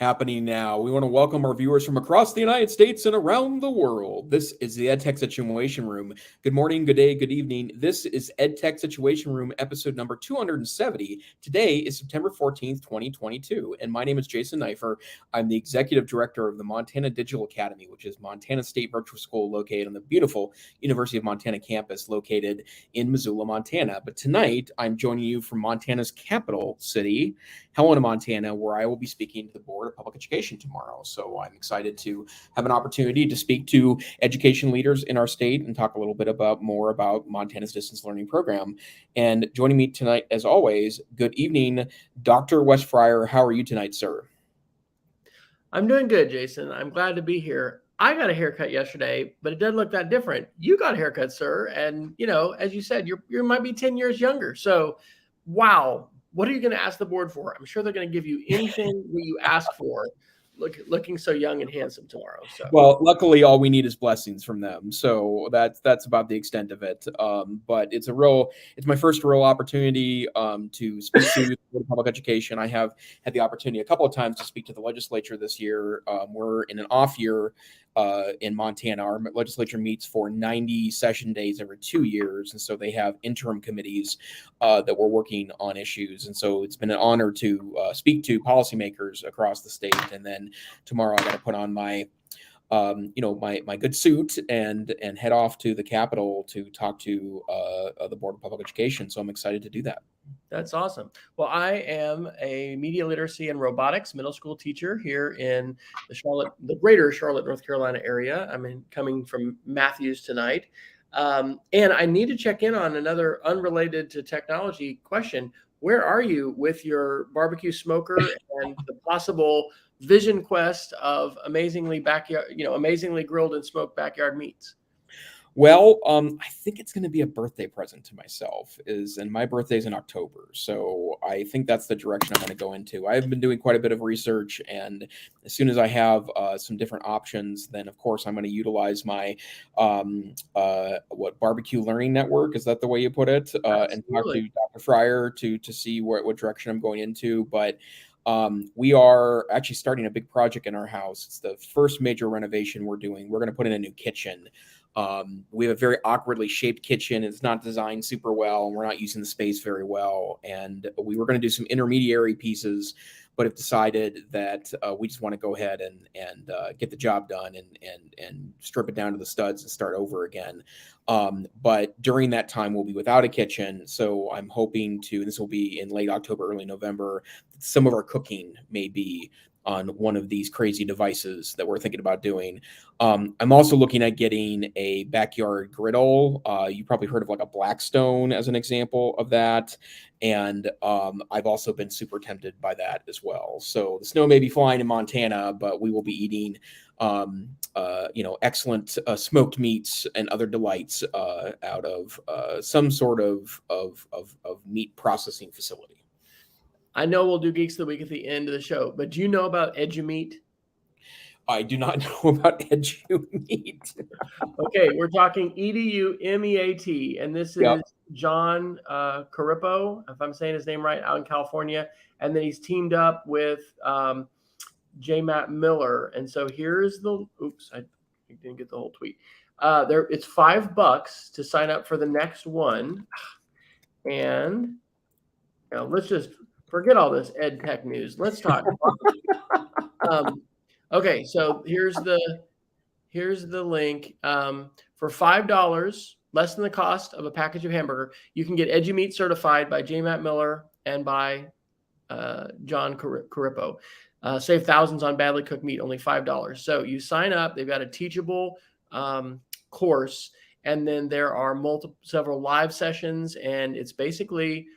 happening now. We want to welcome our viewers from across the United States and around the world. This is the EdTech Situation Room. Good morning, good day, good evening. This is EdTech Situation Room, episode number 270. Today is September 14th, 2022, and my name is Jason Neiffer. I'm the executive director of the Montana Digital Academy, which is Montana State Virtual School located on the beautiful University of Montana campus located in Missoula, Montana. But tonight, I'm joining you from Montana's capital city, Helena, Montana, where I will be speaking to the Board of Public Education tomorrow. So I'm excited to have an opportunity to speak to education leaders in our state and talk a little bit more about Montana's distance learning program. And joining me tonight, as always, good evening, Dr. Wesley Fryer. How are you tonight, sir? I'm doing good, Jason. I'm glad to be here. I got a haircut yesterday, but it doesn't look that different. You got a haircut, sir. And, as you said, you might be 10 years younger. So, wow. What are you going to ask the board for? I'm sure they're going to give you anything that you ask for, looking so young and handsome tomorrow. So, well, luckily, all we need is blessings from them. So that's about the extent of it. But it's my first real opportunity to speak to the Board of Public Education. I have had the opportunity a couple of times to speak to the legislature this year. We're in an off year in Montana. Our legislature meets for 90 session days every 2 years. And so they have interim committees that we're working on issues. And so it's been an honor to speak to policymakers across the state. And then tomorrow I got to put on my my good suit and head off to the Capitol to talk to the Board of Public Education. So I'm excited to do that. That's awesome. Well, I am a media literacy and robotics middle school teacher here in the greater Charlotte, North Carolina area. I'm coming from Matthews tonight. And I need to check in on another unrelated to technology question. Where are you with your barbecue smoker and the possible vision quest of amazingly grilled and smoked backyard meats? Well, I think it's going to be a birthday present to myself, and my birthday's in October. So I think that's the direction I'm going to go into. I've been doing quite a bit of research, and as soon as I have some different options, then of course I'm going to utilize my barbecue learning network. Is that the way you put it? And talk to Dr. Fryer to see what direction I'm going into. But we are actually starting a big project in our house. It's the first major renovation we're doing. We're going to put in a new kitchen. We have a very awkwardly shaped kitchen. It's not designed super well, and we're not using the space very well. And we were going to do some intermediary pieces, but have decided that we just want to go ahead and get the job done and strip it down to the studs and start over again. But during that time, we'll be without a kitchen. So I'm hoping this will be in late October, early November. Some of our cooking may be on one of these crazy devices that we're thinking about doing. I'm also looking at getting a backyard griddle. You probably heard of like a Blackstone as an example of that. And I've also been super tempted by that as well. So the snow may be flying in Montana, but we will be eating excellent smoked meats and other delights out of some sort of meat processing facility. I know we'll do Geeks of the Week at the end of the show, but do you know about EduMeat? I do not know about EduMeat. Okay, we're talking EduMeat, and this is John Carippo, if I'm saying his name right, out in California, and then he's teamed up with J. Matt Miller. And so here's I didn't get the whole tweet. It's $5 to sign up for the next one, and let's just forget all this ed tech news. Let's talk. Okay, so here's the link. For $5, less than the cost of a package of hamburger, you can get EduMeat certified by J. Matt Miller and by John Carippo. Save thousands on badly cooked meat, only $5. So you sign up. They've got a teachable course, and then there are several live sessions, and it's basically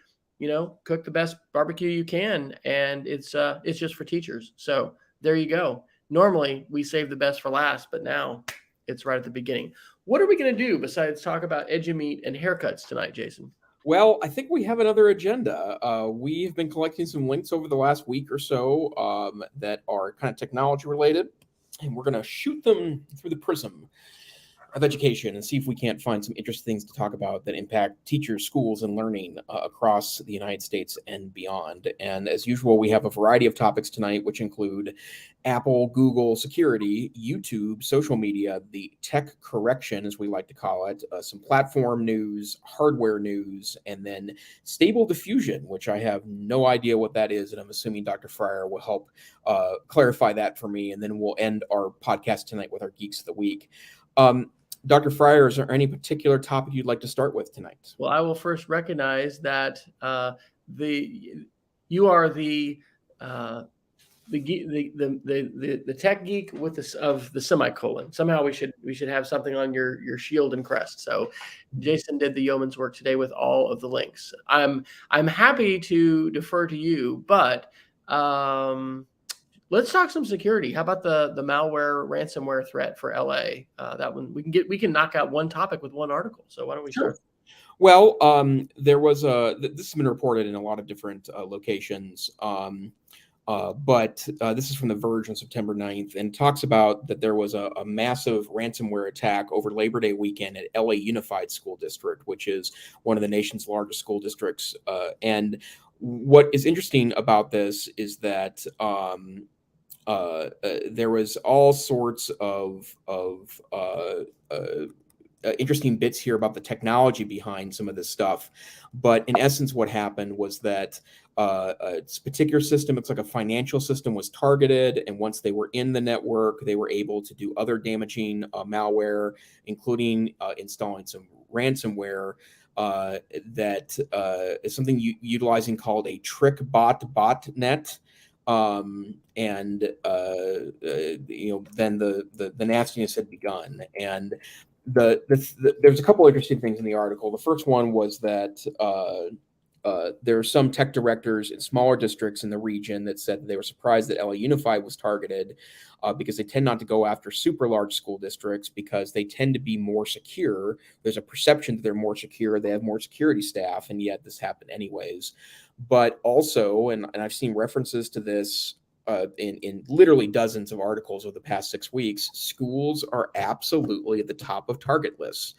cook the best barbecue you can, and it's just for teachers. So there you go. Normally we save the best for last, but now it's right at the beginning. What are we going to do besides talk about EduMeat and haircuts tonight, Jason? Well, I think we have anotve agenda. We've been collecting some links over the last week or so that are kind of technology related, and we're going to shoot them through the prism education and see if we can't find some interesting things to talk about that impact teachers, schools, and learning across the United States and beyond. And as usual, we have a variety of topics tonight, which include Apple, Google security, YouTube, social media, the tech correction, as we like to call it, some platform news, hardware news, and then stable diffusion, which I have no idea what that is. And I'm assuming Dr. Fryer will help clarify that for me. And then we'll end our podcast tonight with our Geeks of the Week. Dr. Fryer, is there any particular topic you'd like to start with tonight? Well, I will first recognize that you are the tech geek with this of the semicolon. Somehow we should have something on your shield and crest. So Jason did the yeoman's work today with all of the links. I'm happy to defer to you, but let's talk some security. How about the malware ransomware threat for LA? That one we can knock out one topic with one article. So why don't we start? Well, there was this has been reported in a lot of different locations. But this is from The Verge on September 9th, and talks about that there was a massive ransomware attack over Labor Day weekend at LA Unified School District, which is one of the nation's largest school districts. And what is interesting about this is that there was all sorts of interesting bits here about the technology behind some of this stuff. But in essence, what happened was that this particular system, it's like a financial system, was targeted. And once they were in the network, they were able to do other damaging malware, including installing some ransomware that is something utilizing called a trick botnet. Then the nastiness had begun. And there's a couple interesting things in the article. The first one was that there are some tech directors in smaller districts in the region that said that they were surprised that LA Unified was targeted because they tend not to go after super large school districts because they tend to be more secure. There's a perception that they're more secure. They have more security staff, and yet this happened anyways. But also, and I've seen references to this in literally dozens of articles over the past 6 weeks, schools are absolutely at the top of target lists.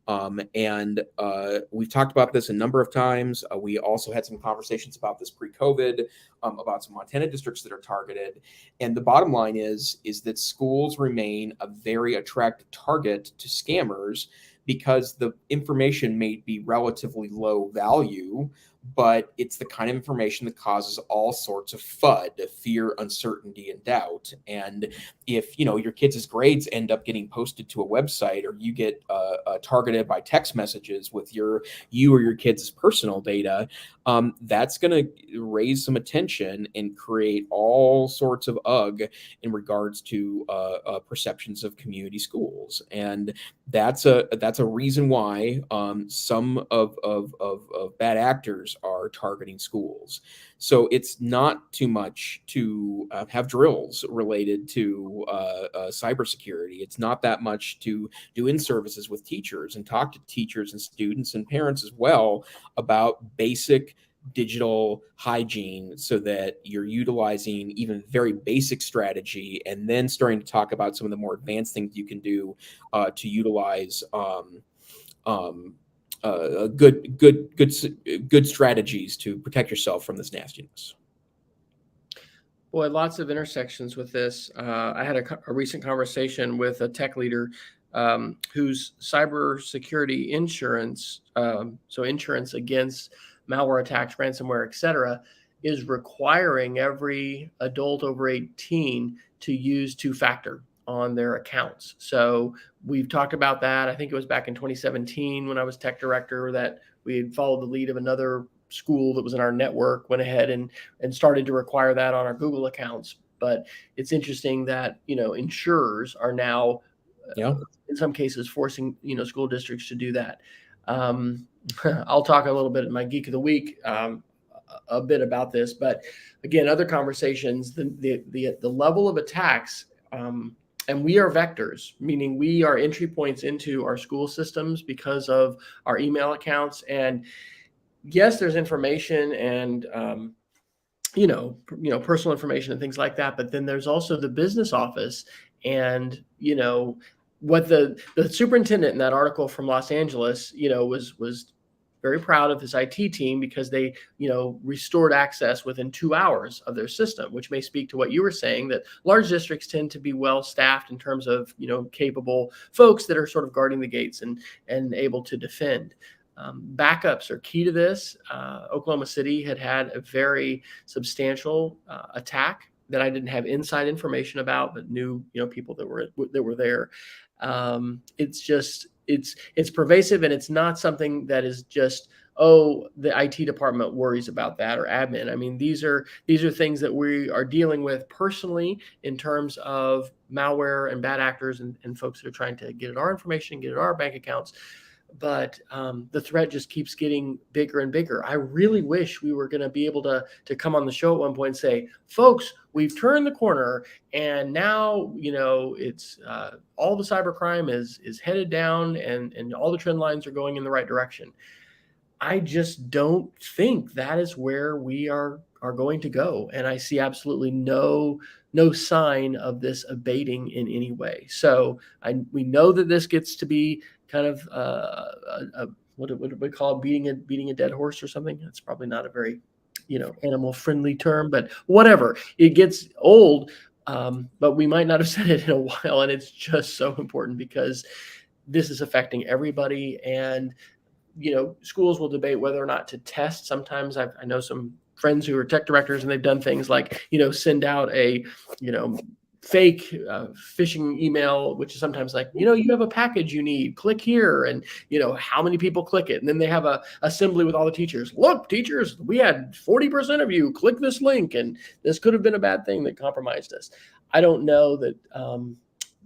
We've talked about this a number of times. We also had some conversations about this pre-COVID, about some Montana districts that are targeted. And the bottom line is that schools remain a very attractive target to scammers because the information may be relatively low value, but it's the kind of information that causes all sorts of FUD, fear, uncertainty, and doubt. And if your kids' grades end up getting posted to a website, or you get targeted by text messages with you or your kids' personal data, that's going to raise some attention and create all sorts of in regards to perceptions of community schools. And that's a reason why some of bad actors are targeting schools. So it's not too much to have drills related to cybersecurity. It's not that much to do in-services with teachers and talk to teachers and students and parents as well about basic digital hygiene, so that you're utilizing even very basic strategy, and then starting to talk about some of the more advanced things you can do to utilize good strategies to protect yourself from this nastiness. Boy, lots of intersections with this. I had a recent conversation with a tech leader whose cybersecurity insurance, so insurance against malware attacks, ransomware, et cetera, is requiring every adult over 18 to use two-factor on their accounts. So we've talked about that. I think it was back in 2017 when I was tech director that we had followed the lead of another school that was in our network, went ahead and started to require that on our Google accounts. But it's interesting that, insurers are now, in some cases, forcing, school districts to do that. I'll talk a little bit in my Geek of the Week a bit about this, but again, other conversations, the level of attacks, and we are vectors, meaning we are entry points into our school systems because of our email accounts. And yes, there's information and personal information and things like that, but then there's also the business office and what the superintendent in that article from Los Angeles, was very proud of his IT team because they, restored access within 2 hours of their system, which may speak to what you were saying, that large districts tend to be well staffed in terms of, capable folks that are sort of guarding the gates and able to defend. Backups are key to this. Oklahoma City had a very substantial attack that I didn't have inside information about, but knew, people that were there. It's pervasive, and it's not something that is just, oh, the IT department worries about that, or admin. I mean, these are things that we are dealing with personally in terms of malware and bad actors and folks that are trying to get at our information, get at our bank accounts. But the threat just keeps getting bigger and bigger. I really wish we were going to be able to come on the show at one point and say, folks, we've turned the corner, and now it's all the cybercrime is headed down, and all the trend lines are going in the right direction. I just don't think that is where we are going to go, and I see absolutely no sign of this abating in any way. So we know that this gets to be kind of what do we call it, beating a dead horse or something. It's probably not a very animal friendly term, but whatever. It gets old, but we might not have said it in a while, and it's just so important because this is affecting everybody. And schools will debate whether or not to test. Sometimes I know some friends who are tech directors, and they've done things like send out a fake phishing email, which is sometimes like, you have a package you need, click here, and how many people click it. And then they have a assembly with all the teachers. Look, teachers, we had 40% of you click this link, and this could have been a bad thing that compromised us. I don't know that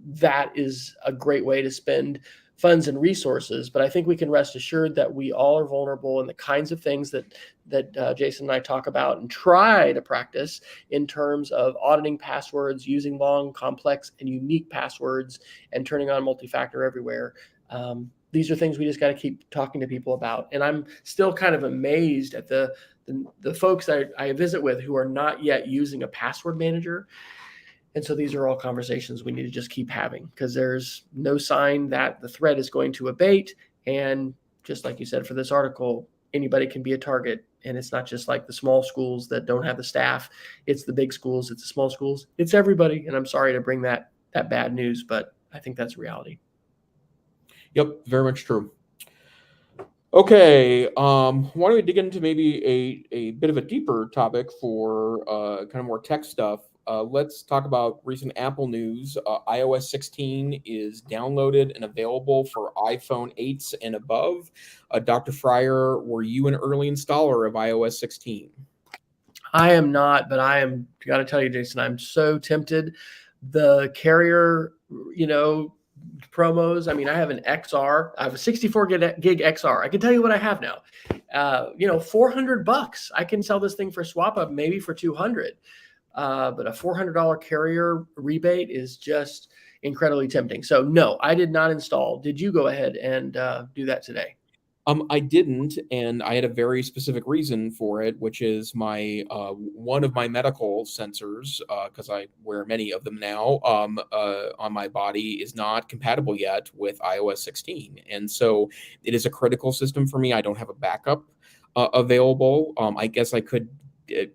that is a great way to spend funds and resources, but I think we can rest assured that we all are vulnerable, and the kinds of things that Jason and I talk about and try to practice in terms of auditing passwords, using long, complex, and unique passwords, and turning on multi-factor everywhere. These are things we just got to keep talking to people about. And I'm still kind of amazed at the folks that I visit with who are not yet using a password manager. And so these are all conversations we need to just keep having, because there's no sign that the threat is going to abate. And just like you said for this article, anybody can be a target. And it's not just like the small schools that don't have the staff. It's the big schools. It's the small schools. It's everybody. And I'm sorry to bring that bad news, but I think that's reality. Yep, very much true. Okay, why don't we dig into maybe a bit of a deeper topic for kind of more tech stuff. Let's talk about recent Apple news. iOS 16 is downloaded and available for iPhone 8s and above. Dr. Fryer, were you an early installer of iOS 16? I am not, but got to tell you, Jason, I'm so tempted. The carrier, promos. I mean, I have an XR. I have a 64 gig XR. I can tell you what I have now. $400. I can sell this thing for swap up maybe for 200. But a $400 carrier rebate is just incredibly tempting. So no, I did not install. Did you go ahead and do that today? I didn't, and I had a very specific reason for it, which is my one of my medical sensors, because I wear many of them now, on my body is not compatible yet with iOS 16, and so it is a critical system for me. I don't have a backup available. I guess I could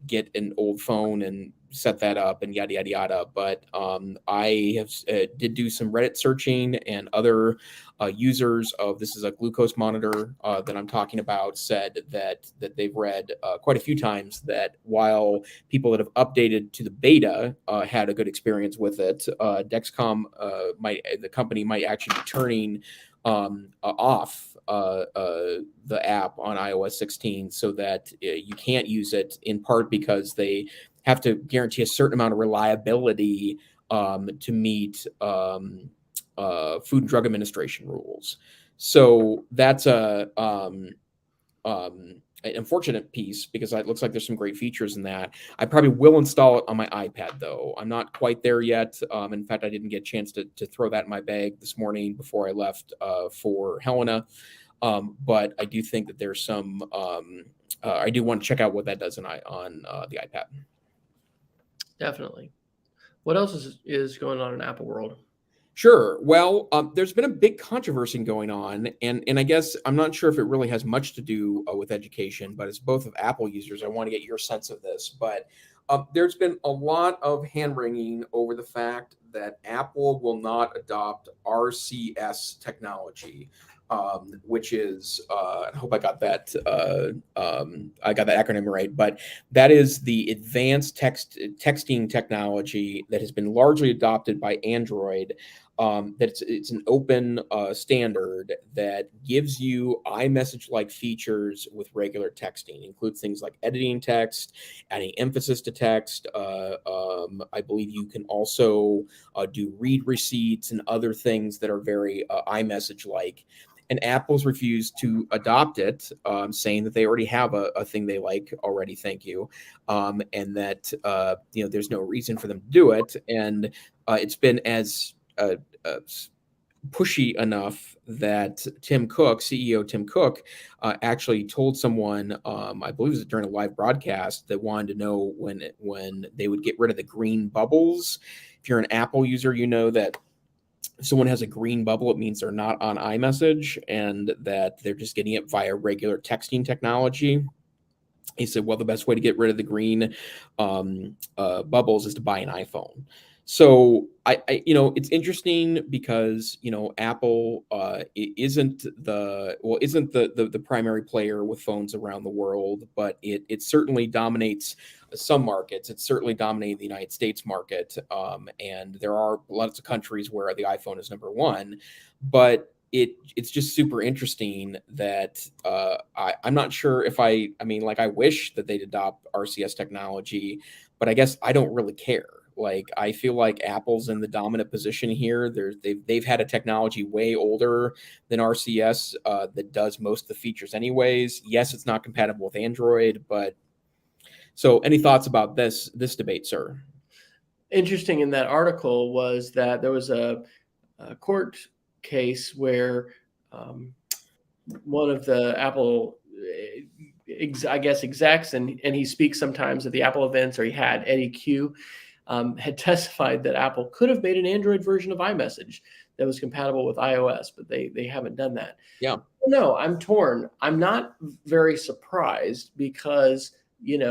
get an old phone and set that up and yada yada yada, but I have did do some Reddit searching, and other users of this is a glucose monitor that I'm talking about said that they've read quite a few times that while people that have updated to the beta had a good experience with it, Dexcom the company might actually be turning off the app on iOS 16 so that you can't use it, in part because they have to guarantee a certain amount of reliability to meet Food and Drug Administration rules. So that's an unfortunate piece, because it looks like there's some great features in that. I probably will install it on my iPad, though. I'm not quite there yet. In fact, I didn't get a chance to throw that in my bag this morning before I left for Helena. But I do think that there's some. I do want to check out what that does on the iPad. Definitely. What else is going on in Apple world? Sure. Well, there's been a big controversy going on, and I guess I'm not sure if it really has much to do with education, but as both of Apple users, I want to get your sense of this. But there's been a lot of hand wringing over the fact that Apple will not adopt RCS technology, which is I hope I got that acronym right, but that is the advanced texting technology that has been largely adopted by Android. That it's an open standard that gives you iMessage-like features with regular texting. It includes things like editing text, adding emphasis to text. I believe you can also do read receipts and other things that are very iMessage-like. And Apple's refused to adopt it, saying that they already have a thing they like already. Thank you, and that there's no reason for them to do it. And it's been as pushy enough that Tim Cook, CEO Tim Cook, actually told someone, I believe it was during a live broadcast, that wanted to know when they would get rid of the green bubbles. If you're an Apple user, you know that if someone has a green bubble, it means they're not on iMessage and that they're just getting it via regular texting technology. He said, well, the best way to get rid of the green bubbles is to buy an iPhone. So it's interesting because Apple isn't the primary player with phones around the world, but it certainly dominates some markets. It's certainly dominating the United States market, and there are lots of countries where the iPhone is number one, but it's just super interesting that I'm not sure if I wish that they'd adopt RCS technology, but I guess I don't really care. Like, I feel like Apple's in the dominant position here. They've had a technology way older than RCS that does most of the features anyways. Yes, it's not compatible with Android, but so any thoughts about this debate, sir? Interesting in that article was that there was a court case where one of the Apple execs, and he speaks sometimes at the Apple events, or he had Eddie Q, had testified that Apple could have made an Android version of iMessage that was compatible with iOS, but they haven't done that. Yeah. No, I'm torn. I'm not very surprised because,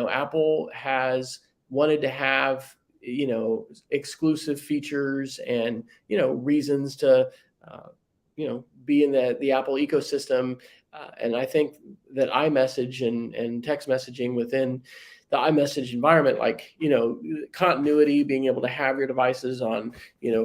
Apple has wanted to have, exclusive features and, reasons to, be in the Apple ecosystem. And I think that iMessage and text messaging within the iMessage environment, like, continuity, being able to have your devices on,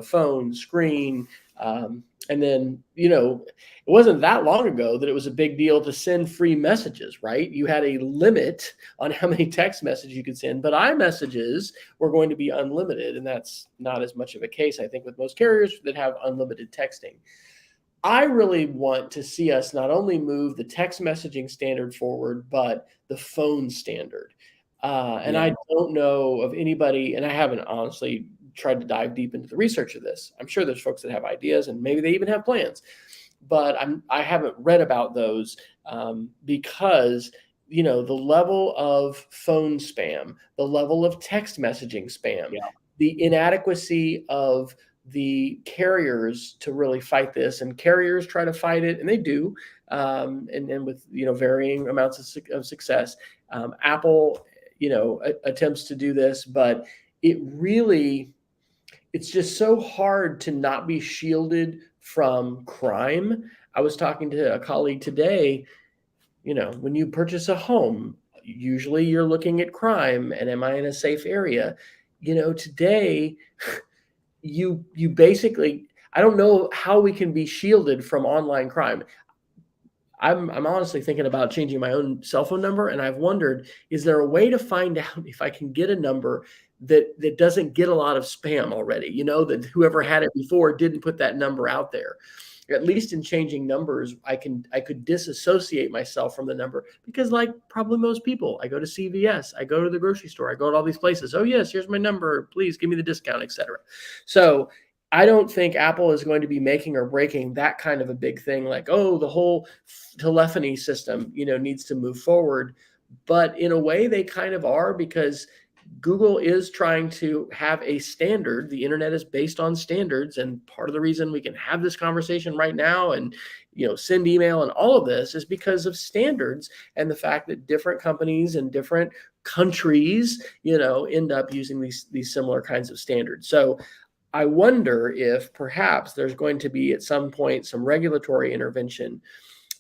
phone, screen. And then, it wasn't that long ago that it was a big deal to send free messages, right? You had a limit on how many text messages you could send, but iMessages were going to be unlimited. And that's not as much of a case, I think, with most carriers that have unlimited texting. I really want to see us not only move the text messaging standard forward, but the phone standard. And I don't know of anybody, and I haven't honestly tried to dive deep into the research of this. I'm sure there's folks that have ideas and maybe they even have plans, but I haven't read about those because, the level of phone spam, the level of text messaging spam, the inadequacy of the carriers to really fight this, and carriers try to fight it, and they do, and with varying amounts of success. Apple attempts to do this, but it's just so hard to not be shielded from crime. I was talking to a colleague today. When you purchase a home, usually you're looking at crime and am I in a safe area? Today you basically, I don't know how we can be shielded from online crime. I'm honestly thinking about changing my own cell phone number, and I've wondered, is there a way to find out if I can get a number that doesn't get a lot of spam already? That whoever had it before didn't put that number out there. At least in changing numbers, I could disassociate myself from the number, because, like probably most people, I go to CVS, I go to the grocery store, I go to all these places. Oh yes, here's my number. Please give me the discount, etc. So I don't think Apple is going to be making or breaking that kind of a big thing, like, oh, the whole telephony system, needs to move forward. But in a way, they kind of are, because Google is trying to have a standard. The internet is based on standards, and part of the reason we can have this conversation right now and send email and all of this is because of standards and the fact that different companies and different countries end up using these similar kinds of standards. So I wonder if perhaps there's going to be at some point some regulatory intervention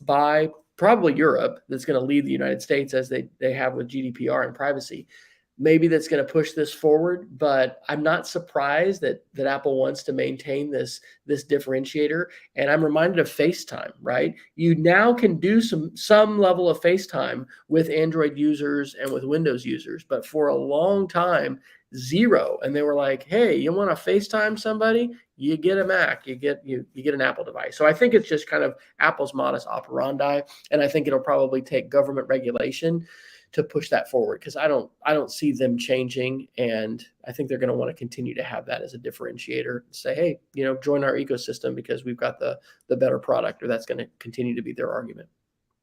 by probably Europe that's going to lead the United States as they have with GDPR and privacy. Maybe that's going to push this forward, but I'm not surprised that Apple wants to maintain this differentiator. And I'm reminded of FaceTime, right? You now can do some level of FaceTime with Android users and with Windows users, but for a long time, zero. And they were like, hey, you want to FaceTime somebody? You get a Mac, you get an Apple device. So I think it's just kind of Apple's modus operandi, and I think it'll probably take government regulation to push that forward, because I don't see them changing, and I think they're going to want to continue to have that as a differentiator. Say, hey, join our ecosystem because we've got the better product, or that's going to continue to be their argument.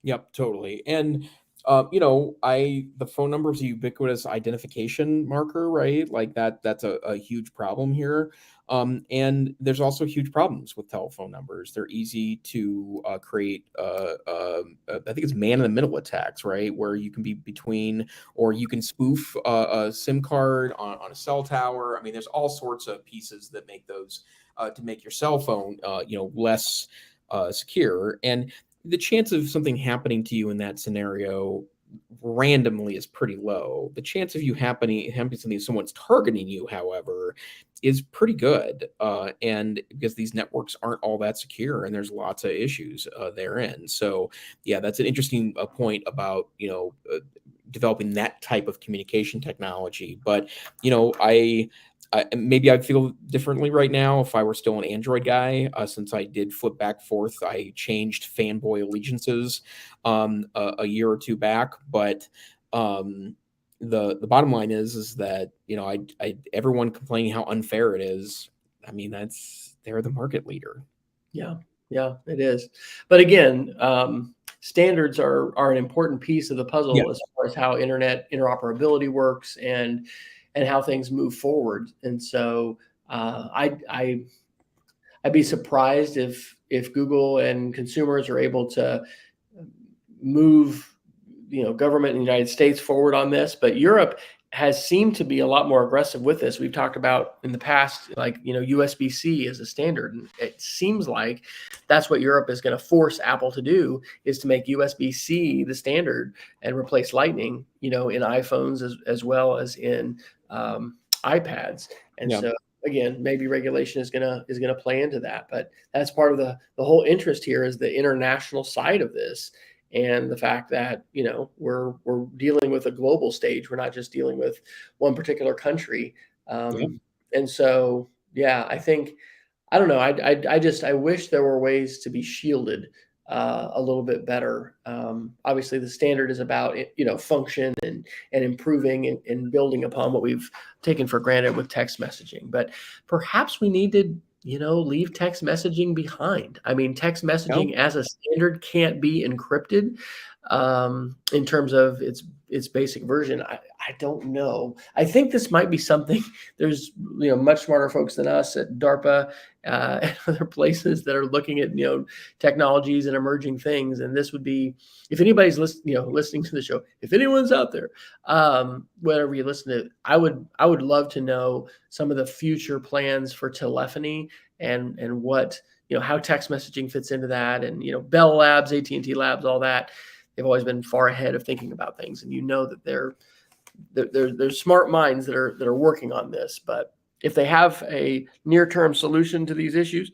Yep, totally. And the phone number is a ubiquitous identification marker, right? Like that's a huge problem here. And there's also huge problems with telephone numbers. They're easy to create, I think it's man-in-the-middle attacks, right? Where you can be between, or you can spoof a SIM card on a cell tower. I mean, there's all sorts of pieces that make those, to make your cell phone, less secure. And the chance of something happening to you in that scenario randomly is pretty low. The chance of you happening something, someone's targeting you, however, is pretty good. And because these networks aren't all that secure, and there's lots of issues therein. So yeah, that's an interesting point about, developing that type of communication technology. But, maybe I'd feel differently right now if I were still an Android guy, since I did flip back forth. I changed fanboy allegiances a year or two back, but the bottom line is that everyone complaining how unfair it is. I mean, they're the market leader. Yeah, it is. But again, standards are an important piece of the puzzle as far as how internet interoperability works and how things move forward. And so I'd be surprised if Google and consumers are able to move government in the United States forward on this. But Europe has seemed to be a lot more aggressive with this. We've talked about in the past, like, USB-C as a standard. And it seems like that's what Europe is going to force Apple to do, is to make USB-C the standard and replace Lightning, in iPhones as well as in iPads. And so again, maybe regulation is gonna play into that. But that's part of the whole interest here, is the international side of this. And the fact that, we're dealing with a global stage. We're not just dealing with one particular country. And so, I think, I don't know. I wish there were ways to be shielded a little bit better. Obviously, the standard is about function and improving and building upon what we've taken for granted with text messaging. But perhaps we need to leave text messaging behind. I mean, text messaging as a standard can't be encrypted in terms of its basic version. I don't know. I think this might be something. There's much smarter folks than us at DARPA and other places that are looking at technologies and emerging things. And this would be, if anybody's listening to the show, if anyone's out there, whenever you listen to it, I would love to know some of the future plans for telephony and what how text messaging fits into that, and Bell Labs, AT&T Labs, all that. They've always been far ahead of thinking about things, and that there's smart minds that are working on this. But if they have a near-term solution to these issues,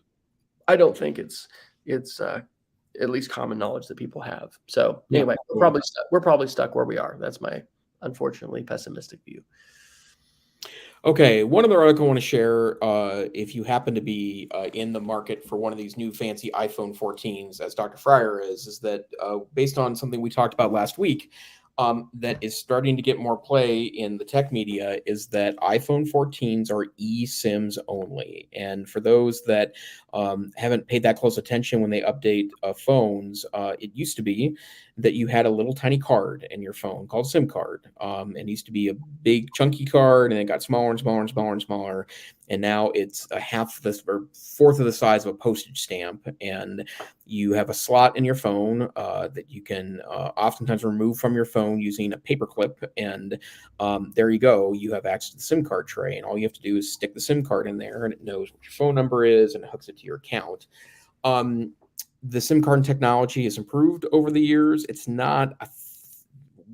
I don't think it's at least common knowledge that people have. So anyway, we're probably stuck where we are. That's my unfortunately pessimistic view. Okay, one other article I want to share, if you happen to be in the market for one of these new fancy iPhone 14s, as Dr. Fryer is that based on something we talked about last week, that is starting to get more play in the tech media is that iPhone 14s are eSIMs only. And for those that haven't paid that close attention when they update phones, it used to be that you had a little tiny card in your phone called SIM card. It used to be a big chunky card, and it got smaller and smaller and smaller and smaller. And now it's a half this or fourth of the size of a postage stamp. And you have a slot in your phone that you can oftentimes remove from your phone using a paper clip. And there you go. You have access to the SIM card tray. And all you have to do is stick the SIM card in there, and it knows what your phone number is and it hooks it to your account. The SIM card technology has improved over the years. It's not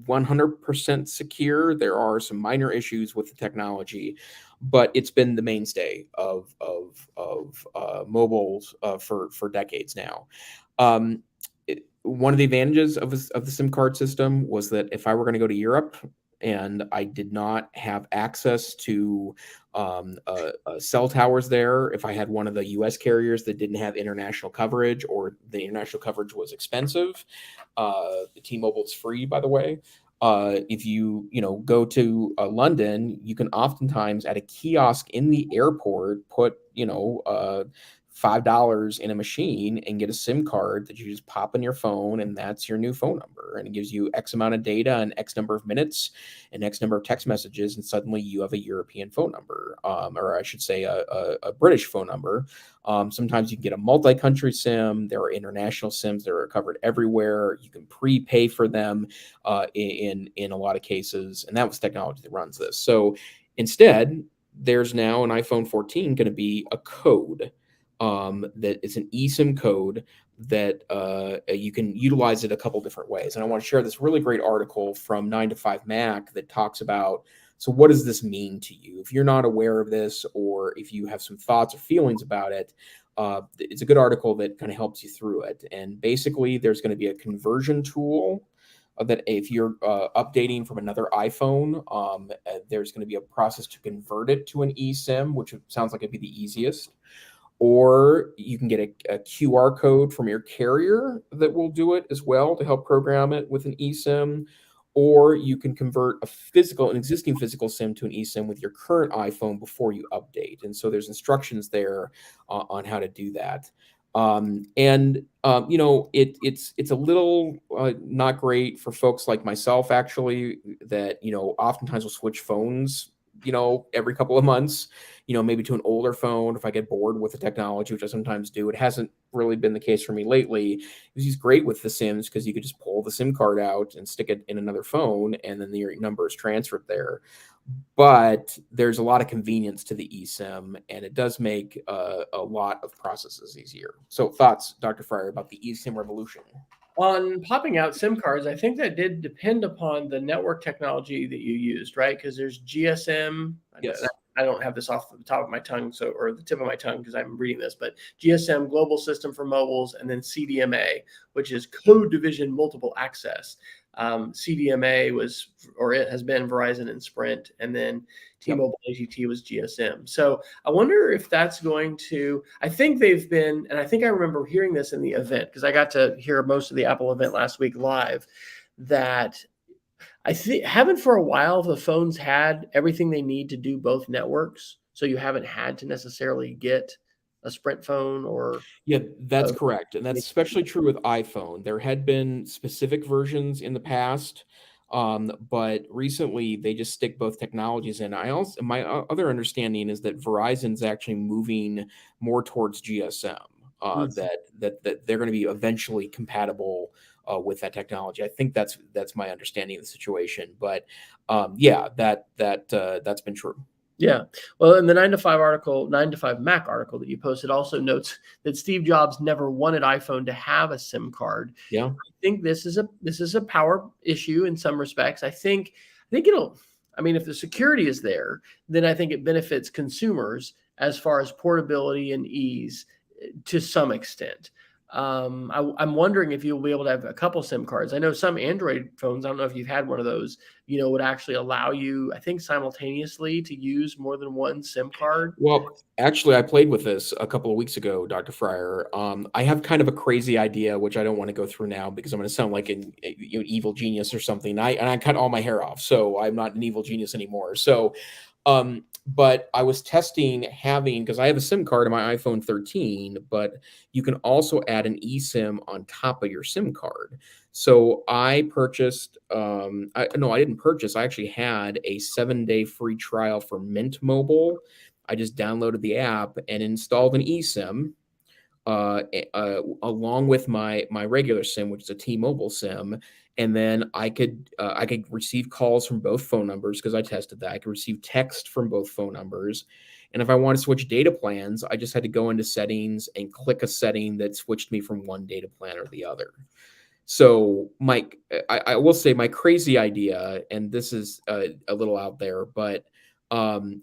100% secure. There are some minor issues with the technology, but it's been the mainstay of mobiles for decades now. One of the advantages of the SIM card system was that if I were going to go to Europe and I did not have access to cell towers there, if I had one of the US carriers that didn't have international coverage or the international coverage was expensive, the T-Mobile's free, by the way. If you go to London, you can oftentimes at a kiosk in the airport put $5 in a machine and get a SIM card that you just pop in your phone, and that's your new phone number. And it gives you X amount of data and X number of minutes and X number of text messages, and suddenly you have a European phone number, or I should say a British phone number. Sometimes you can get a multi-country SIM. There are international SIMs that are covered everywhere. You can prepay for them in a lot of cases, and that was technology that runs this. So instead, there's now an iPhone 14 going to be a code that is an eSIM code that you can utilize it a couple different ways. And I want to share this really great article from 9to5Mac that talks about, so what does this mean to you? If you're not aware of this, or if you have some thoughts or feelings about it, it's a good article that kind of helps you through it. And basically, there's going to be a conversion tool that if you're updating from another iPhone, there's going to be a process to convert it to an eSIM, which sounds like it'd be the easiest. Or you can get a QR code from your carrier that will do it as well to help program it with an eSIM. Or you can convert an existing physical SIM to an eSIM with your current iPhone before you update. And so there's instructions there on how to do that. It's a little not great for folks like myself, actually, that oftentimes will switch phones every couple of months, maybe to an older phone if I get bored with the technology, which I sometimes do. It hasn't really been the case for me lately. It's great with the SIMs because you could just pull the SIM card out and stick it in another phone, and then your number is transferred there. But there's a lot of convenience to the eSIM, and it does make a lot of processes easier. So thoughts, Dr. Fryer, about the eSIM revolution? On popping out SIM cards, I think that did depend upon the network technology that you used, right? Because there's GSM. Yes. I don't have this off the top of my tongue, or the tip of my tongue, because I'm reading this, but GSM, Global System for Mobiles, and then CDMA, which is Code Division Multiple Access. CDMA it has been Verizon and Sprint, and then T-Mobile AGT was GSM. So I wonder if that's going to, I think they've been, and I think I remember hearing this in the event, because I got to hear most of the Apple event last week live, that I think haven't for a while the phones had everything they need to do both networks. So you haven't had to necessarily get a Sprint phone or. Yeah, that's correct. And that's especially true with iPhone. There had been specific versions in the past, but recently they just stick both technologies in. My other understanding is that Verizon's actually moving more towards GSM, that they're going to be eventually compatible with that technology. I think that's my understanding of the situation. But that's been true. Yeah. Well, in the 9to5Mac article that you posted also notes that Steve Jobs never wanted iPhone to have a SIM card. Yeah. I think this is a power issue in some respects. I think it'll, if the security is there, then I think it benefits consumers as far as portability and ease to some extent. I'm wondering if you'll be able to have a couple SIM cards. I know some Android phones, I don't know if you've had one of those, would actually allow you, I think, simultaneously to use more than one SIM card. Well, actually, I played with this a couple of weeks ago, Dr. Fryer. I have kind of a crazy idea, which I don't want to go through now because I'm going to sound like an evil genius or something. I cut all my hair off, so I'm not an evil genius anymore. So, but I was testing having, because I have a SIM card on my iPhone 13, but you can also add an eSIM on top of your SIM card. So I purchased, no, I didn't purchase. I actually had a 7-day free trial for Mint Mobile. I just downloaded the app and installed an eSIM along with my regular SIM, which is a T-Mobile SIM, and then I could receive calls from both phone numbers because I tested that. I could receive text from both phone numbers, and if I want to switch data plans, I just had to go into settings and click a setting that switched me from one data plan or the other. So I will say my crazy idea, and this is a little out there, but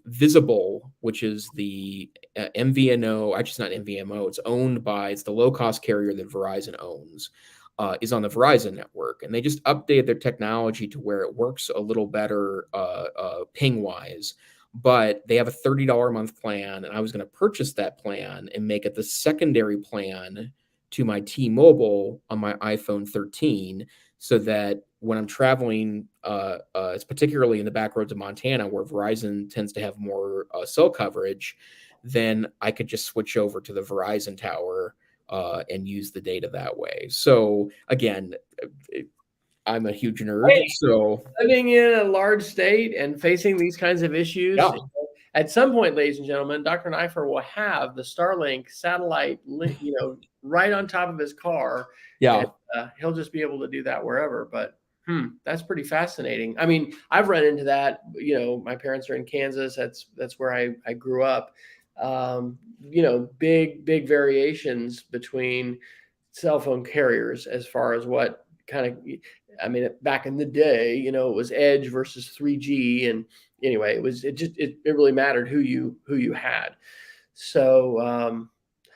Visible, which is the MVNO, actually it's not MVMO, it's the low cost carrier that Verizon owns, is on the Verizon network, and they just updated their technology to where it works a little better ping wise. But they have a $30 a month plan, and I was going to purchase that plan and make it the secondary plan to my T-Mobile on my iPhone 13, so that when I'm traveling, it's particularly in the back roads of Montana, where Verizon tends to have more cell coverage, then I could just switch over to the Verizon tower and use the data that way. So again, I'm a huge nerd. So living in a large state and facing these kinds of issues, yeah. At some point, ladies and gentlemen, Dr. Neiffer will have the Starlink satellite, right on top of his car. Yeah. And he'll just be able to do that wherever. But that's pretty fascinating. I mean, I've run into that. My parents are in Kansas. That's where I grew up. Big variations between cell phone carriers as far as what kind of. I mean, back in the day, it was Edge versus 3G, and anyway, it really mattered who you had. So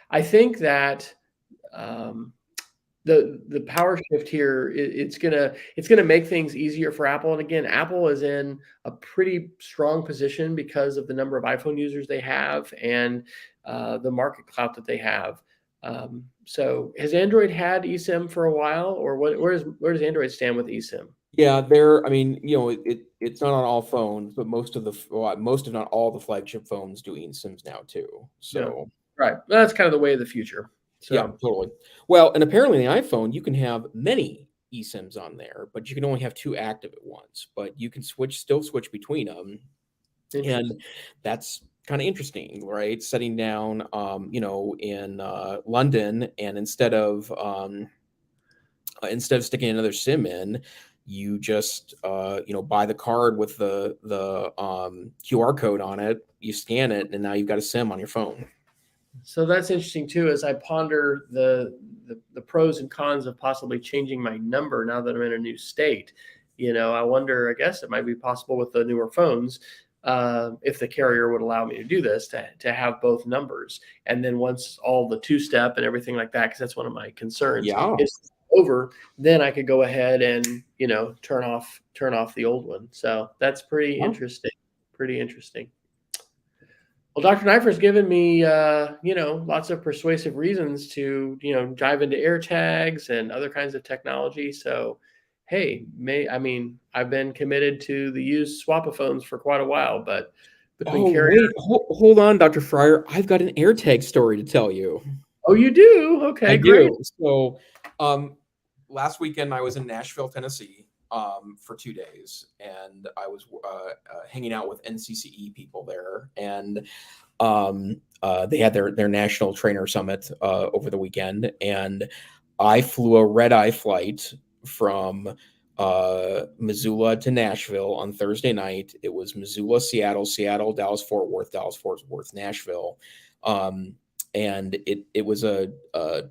I think that the power shift here, it's gonna make things easier for Apple. And again, Apple is in a pretty strong position because of the number of iPhone users they have and the market clout that they have. So has Android had eSIM for a while, or where does Android stand with eSIM? Yeah, I mean, it's not on all phones, but most if not all the flagship phones do eSIMs now too. So right, that's kind of the way of the future. So. Yeah, totally. Well, and apparently in the iPhone, you can have many eSIMs on there, but you can only have 2 active at once. But you can still switch between them, and that's kind of interesting, right? Setting down, in London, and instead of sticking another SIM in, you just buy the card with the QR code on it. You scan it, and now you've got a SIM on your phone. So that's interesting too, as I ponder the pros and cons of possibly changing my number now that I'm in a new state. I wonder, I guess it might be possible with the newer phones, if the carrier would allow me to do this, to have both numbers. And then once all the 2-step and everything like that, because that's one of my concerns, is over, then I could go ahead and, turn off the old one. So that's pretty interesting. Pretty interesting. Well, Dr. Neiffer's given me, lots of persuasive reasons to, dive into AirTags and other kinds of technology. So, hey, I've been committed to the used swap-a-phones for quite a while, but between wait, hold on, Dr. Fryer. I've got an AirTag story to tell you. Oh, you do? Okay, great. So, last weekend I was in Nashville, Tennessee, for 2 days, and I was hanging out with NCCE people there, and they had their national trainer summit over the weekend, and I flew a red-eye flight from Missoula to Nashville on Thursday night. It was Missoula, Seattle, Dallas-Fort Worth, Nashville. And it was a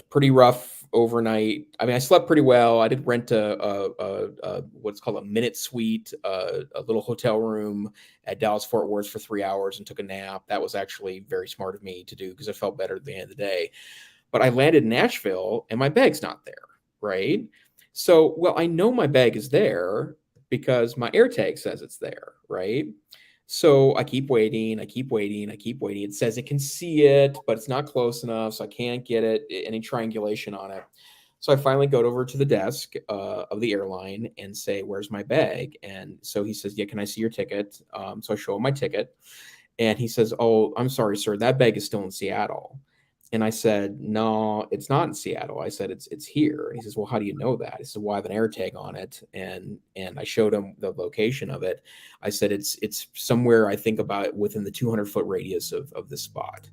pretty rough overnight. I mean, I slept pretty well. I did rent a what's called a minute suite, a little hotel room at Dallas-Fort Worth for 3 hours and took a nap. That was actually very smart of me to do because I felt better at the end of the day. but I landed in Nashville and my bag's not there, right? So, well, I know my bag is there because my AirTag says it's there, right? So I keep waiting, I keep waiting, I keep waiting. It says it can see it, but it's not close enough, so I can't get any triangulation on it. So I finally go over to the desk of the airline and say, "Where's my bag?" And so he says, "Yeah, can I see your ticket?" So I show him my ticket, and he says, "Oh, I'm sorry, sir, that bag is still in Seattle." And I said, "No, it's not in Seattle." I said, "It's here." And he says, "Well, how do you know that?" I said, "Well, I have an air tag on it." And I showed him the location of it. I said, it's somewhere, I think, about within the 200-foot radius of the spot.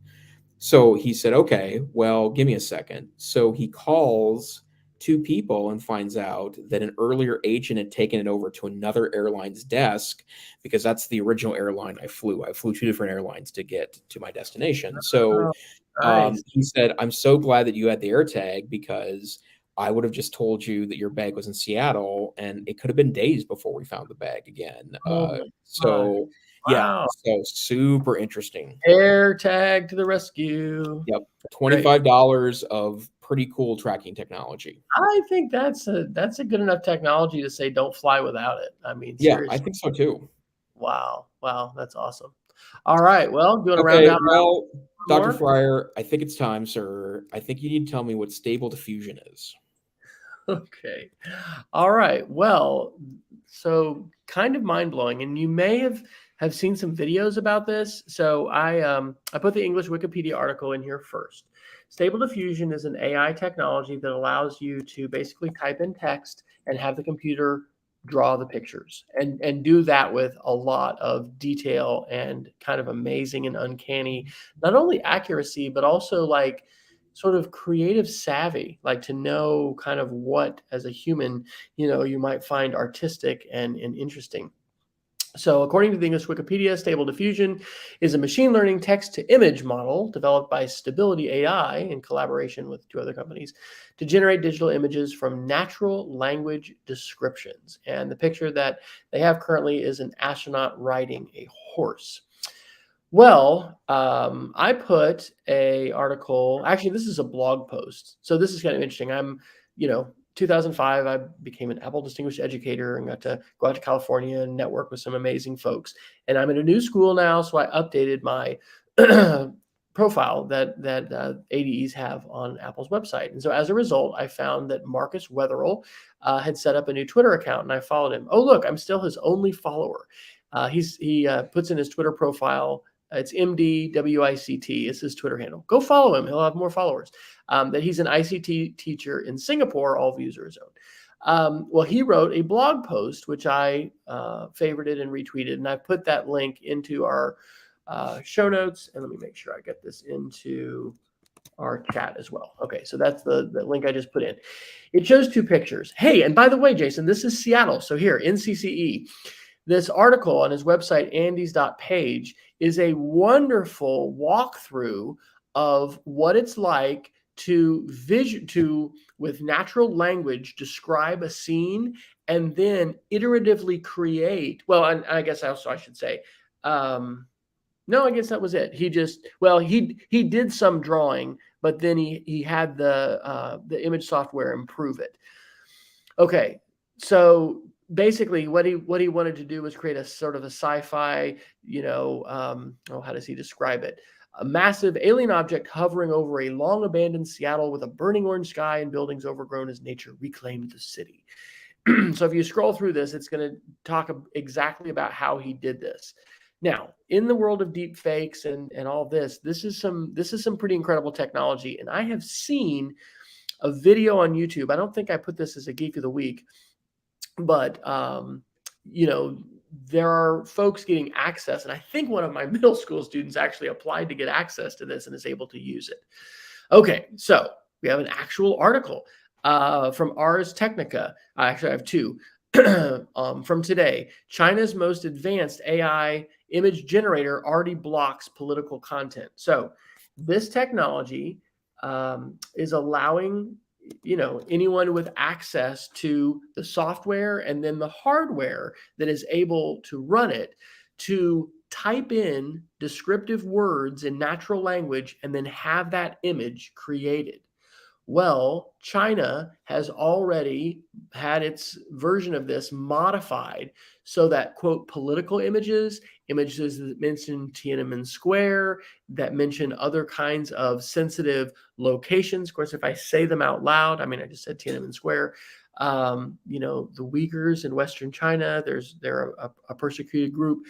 So he said, "Okay, well, give me a second." So he calls two people and finds out that an earlier agent had taken it over to another airline's desk, because that's the original airline I flew. I flew two different airlines to get to my destination. So Oh, nice. he said, "I'm so glad that you had the AirTag, because I would have just told you that your bag was in Seattle, and it could have been days before we found the bag again." Oh my gosh. So yeah, Wow. so super interesting. Air tag to the rescue. Yep, Great. $25 of pretty cool tracking technology. I think that's a good enough technology to say don't fly without it. I mean, Yeah, I seriously. think so too. Wow. Wow. That's awesome. All right. Well, do you want to round Okay, out well, Dr. more? Fryer, I think it's time, sir. I think you need to tell me what stable diffusion is. Okay. All right. Well, so kind of mind blowing, and you may have seen some videos about this. So I put the English Wikipedia article in here first. Stable diffusion is an AI technology that allows you to basically type in text and have the computer draw the pictures and do that with a lot of detail and kind of amazing and uncanny, not only accuracy, but also like sort of creative savvy, like to know kind of what as a human, you might find artistic and interesting. So, according to the English Wikipedia, Stable Diffusion is a machine learning text to image model developed by Stability AI in collaboration with two other companies to generate digital images from natural language descriptions. And the picture that they have currently is an astronaut riding a horse. Well, I put a article. Actually, this is a blog post. So this is kind of interesting. 2005, I became an Apple Distinguished Educator and got to go out to California and network with some amazing folks. And I'm in a new school now, so I updated my profile that ADEs have on Apple's website. And so as a result, I found that Marcus Wetherill had set up a new Twitter account, and I followed him. Oh, look, I'm still his only follower. He puts in his Twitter profile. It's MDWICT is his Twitter handle. Go follow him. He'll have more followers. That he's an ICT teacher in Singapore. All views are his own. Well, he wrote a blog post, which I favorited and retweeted, and I put that link into our show notes. And let me make sure I get this into our chat as well. Okay, so that's the link I just put in. It shows two pictures. Hey, and by the way, Jason, this is Seattle. So here, NCCE. This article on his website, andys.page, is a wonderful walkthrough of what it's like to with natural language, describe a scene and then iteratively create. Well, and I guess also I should say, no, I guess that was it. He did some drawing, but then he had the image software improve it. Okay, so basically what he wanted to do was create a sort of a sci-fi, how does he describe it? A massive alien object hovering over a long abandoned Seattle with a burning orange sky and buildings overgrown as nature reclaimed the city. So if you scroll through this, it's going to talk exactly about how he did this. Now, in the world of deep fakes and all this is some pretty incredible technology. And I have seen a video on YouTube. I don't think I put this as a Geek of the Week, but there are folks getting access, and I think one of my middle school students actually applied to get access to this and is able to use it. Okay, so we have an actual article from Ars Technica. Actually, I have two from today. China's most advanced AI image generator already blocks political content. So this technology is allowing anyone with access to the software and then the hardware that is able to run it to type in descriptive words in natural language and then have that image created. Well, China has already had its version of this modified so that, quote, political images that mention Tiananmen Square, that mention other kinds of sensitive locations. Of course, if I say them out loud, I mean, I just said Tiananmen Square. The Uyghurs in Western China, they're a persecuted group.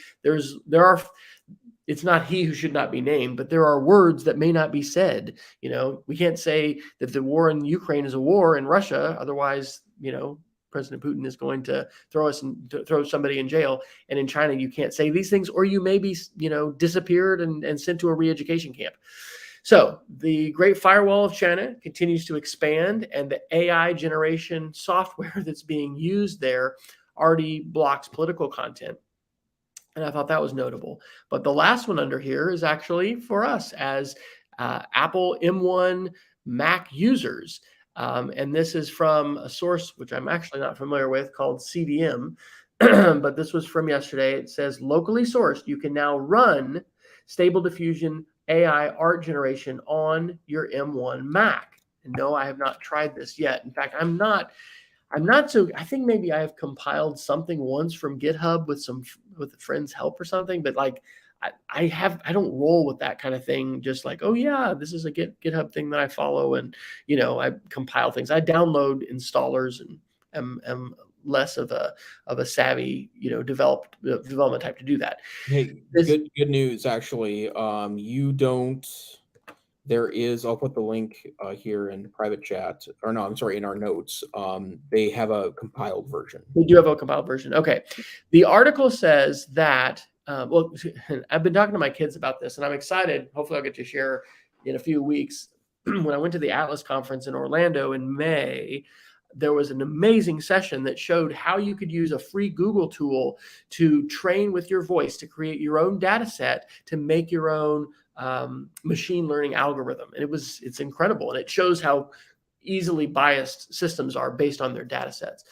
It's not he who should not be named, but there are words that may not be said. We can't say that the war in Ukraine is a war in Russia. Otherwise, President Putin is going to throw somebody in jail. And in China, you can't say these things, or you may be, disappeared and sent to a re-education camp. So the Great Firewall of China continues to expand, and the AI generation software that's being used there already blocks political content. And I thought that was notable. But the last one under here is actually for us as Apple M1 Mac users. And this is from a source which I'm actually not familiar with called CDM. But this was from yesterday. It says, locally sourced, you can now run Stable Diffusion AI art generation on your M1 Mac. And no, I have not tried this yet. In fact, I think maybe I have compiled something once from GitHub with a friend's help or something, but like I don't roll with that kind of thing. Just like, oh yeah, this is a GitHub thing that I follow, and I compile things. I download installers and am less of a savvy development type to do that. Hey, good news actually. You don't. There is, I'll put the link here in private chat, or no, I'm sorry, in our notes. They have a compiled version. They do have a compiled version. Okay. The article says that, well, I've been talking to my kids about this, and I'm excited. Hopefully I'll get to share in a few weeks. When I went to the Atlas conference in Orlando in May, there was an amazing session that showed how you could use a free Google tool to train with your voice, to create your own data set, to make your own machine learning algorithm. And it's incredible. And it shows how easily biased systems are based on their data sets.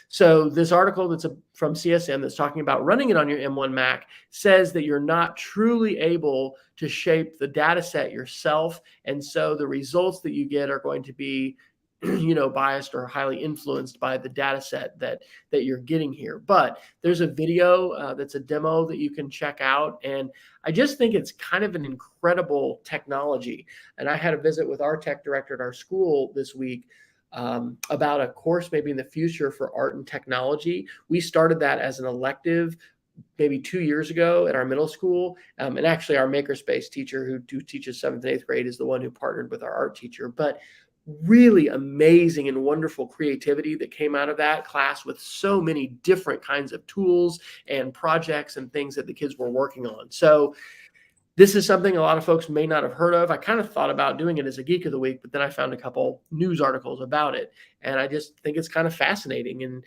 So this article that's from CSM that's talking about running it on your M1 Mac says that you're not truly able to shape the data set yourself. And so the results that you get are going to be biased or highly influenced by the data set that you're getting here. But there's a video that's a demo that you can check out. And I just think it's kind of an incredible technology. And I had a visit with our tech director at our school this week about a course maybe in the future for art and technology. We started that as an elective maybe 2 years ago at our middle school. And actually our makerspace teacher who teaches 7th and 8th grade is the one who partnered with our art teacher. But really amazing and wonderful creativity that came out of that class, with so many different kinds of tools and projects and things that the kids were working on. So this is something a lot of folks may not have heard of. I kind of thought about doing it as a Geek of the Week, but then I found a couple news articles about it. And I just think it's kind of fascinating. And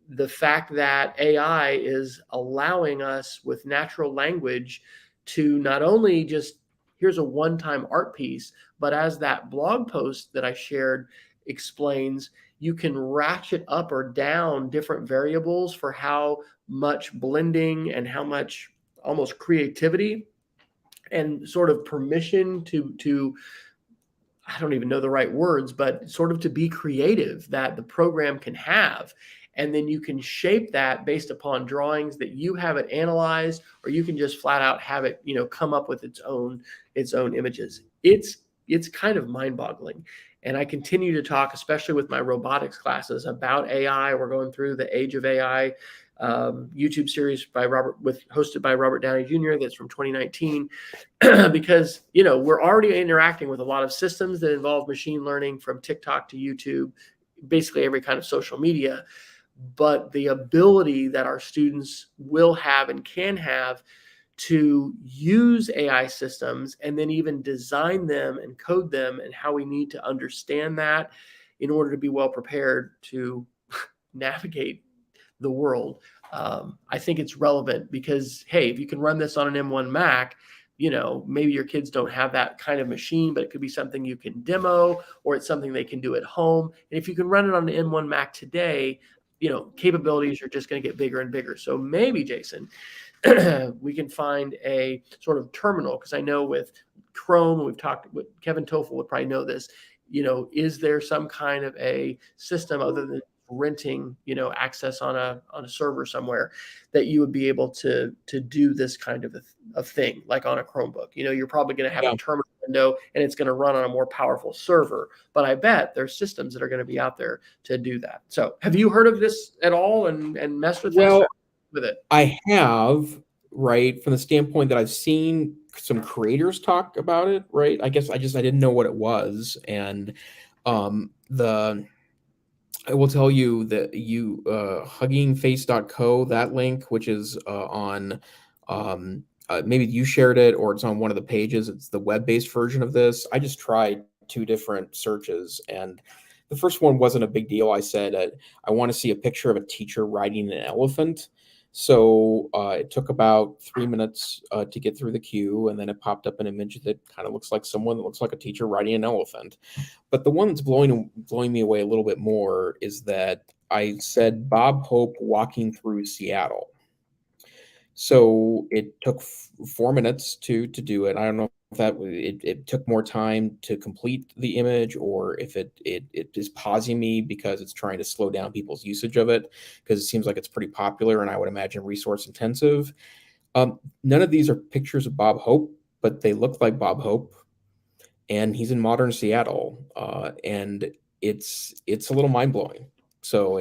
the fact that AI is allowing us with natural language to not only just, here's a one-time art piece, but as that blog post that I shared explains, you can ratchet up or down different variables for how much blending and how much almost creativity and sort of permission to I don't even know the right words, but sort of to be creative that the program can have. And then you can shape that based upon drawings that you have it analyzed, or you can just flat out have it, come up with its own images. It's kind of mind-boggling. And I continue to talk, especially with my robotics classes, about AI. We're going through the Age of AI YouTube series hosted by Robert Downey Jr. That's from 2019, because we're already interacting with a lot of systems that involve machine learning, from TikTok to YouTube, basically every kind of social media. But the ability that our students will have and can have to use AI systems and then even design them and code them, and how we need to understand that in order to be well prepared to navigate the world. I think it's relevant because, hey, if you can run this on an M1 Mac, maybe your kids don't have that kind of machine, but it could be something you can demo, or it's something they can do at home. And if you can run it on an M1 Mac today, capabilities are just going to get bigger and bigger. So maybe, Jason, we can find a sort of terminal, because I know with Chrome, we've talked with Kevin Toffel would probably know this. is there some kind of a system other than renting, access on a server somewhere that you would be able to do this kind of a thing, like on a Chromebook? You're probably going to have a terminal window and it's going to run on a more powerful server, but I bet there's systems that are going to be out there to do that. So have you heard of this at all and messed with this with it? I have, right, from the standpoint that I've seen some creators talk about it, right? I guess I didn't know what it was. And I will tell you that huggingface.co, that link, which is on maybe you shared it or it's on one of the pages. It's the web-based version of this. I just tried 2 different searches, and the first one wasn't a big deal. I said, I want to see a picture of a teacher riding an elephant. So it took about 3 minutes to get through the queue, and then it popped up an image that kind of looks like someone that looks like a teacher riding an elephant. But the one that's blowing me away a little bit more is that I said Bob Hope walking through Seattle. So it took 4 minutes to do it. I don't know if it took more time to complete the image, or if it is pausing me because it's trying to slow down people's usage of it, because it seems like it's pretty popular and I would imagine resource intensive. None of these are pictures of Bob Hope, but they look like Bob Hope, and he's in modern Seattle, and it's a little mind blowing. So